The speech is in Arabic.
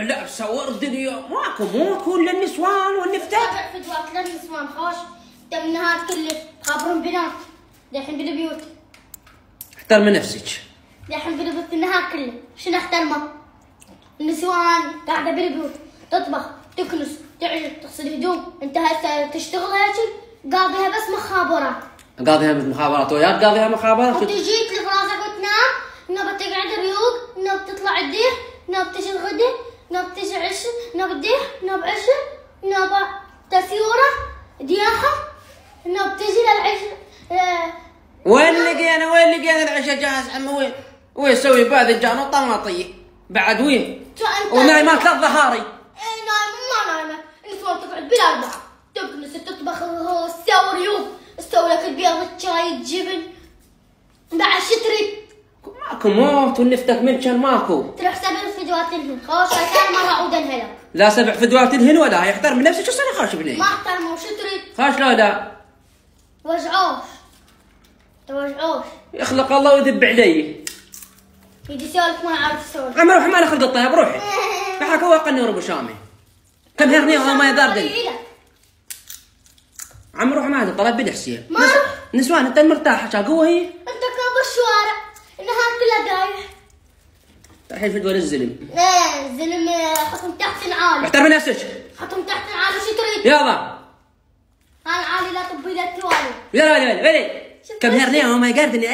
لا صور الدنيا ماكو الا النسوان والنفتات. فدوات للنسوان خوش تم نهار كله خابرون بنات دحين بالبيوت. احترمي نفسك. دحين بالبيوت النهار كله شنو احترمه؟ النسوان قاعده بالبيوت تطبخ تكنس تعجن تغسل هدوم. انت هسه تشتغل هيك قاضيها بس مخابرات. قاضيها مخابرات وياك قاضيها مخابرات. وتجيك لفراسك وتنام نوبة تقعد ريوق نوبة تطلع الديح نوبة تجي الغدا نوبة تجي عشاء نوبة ديح نوبة عشاء نوبة تسيورة دياحة نوبة تجي للعشاء. وين لقينا العشاء جاهز عمي؟ وين سوي باذنجان وطماطية بعد وين؟ ونايمات للظهاري. نايمة ما نايمة النسوان تقعد بالأربعة تكنس تطبخ تسوي ريوق تسوي لك البيض الشاي الجبن بعد شو تريد؟ ماكو موت والنفتك من كان ماكو. تروح 7 فدوات الهن خوش كان مرة عودا هلك. لا 7 فدوات الهن ولا يحترم نفسك. شو انا خاش بني؟ ما احترمه. شو تريد؟ خاش لا وجعوش توجعوش يخلق الله ويذب علي. يجي يسولف ما عارف يسولف. عم روح ما خلق الطيب روحي. بحك واقني ورب شامي. كم هرني وهو ما يضربني. عم روح ما هذا طلب بالحسين. ما روح. نسوان انت مرتاحه قوه هي. انت كاب الشوارع النهار كله دايح. الحين فدوى للزلم. ايه الزلم حطهم تحت العالي. احترمي نفسك. حطهم تحت العالي. شو تريد؟ يلا. انا عالي لا طبي لا توالي. يلا ولي كم هرني وهو ما يقدرني.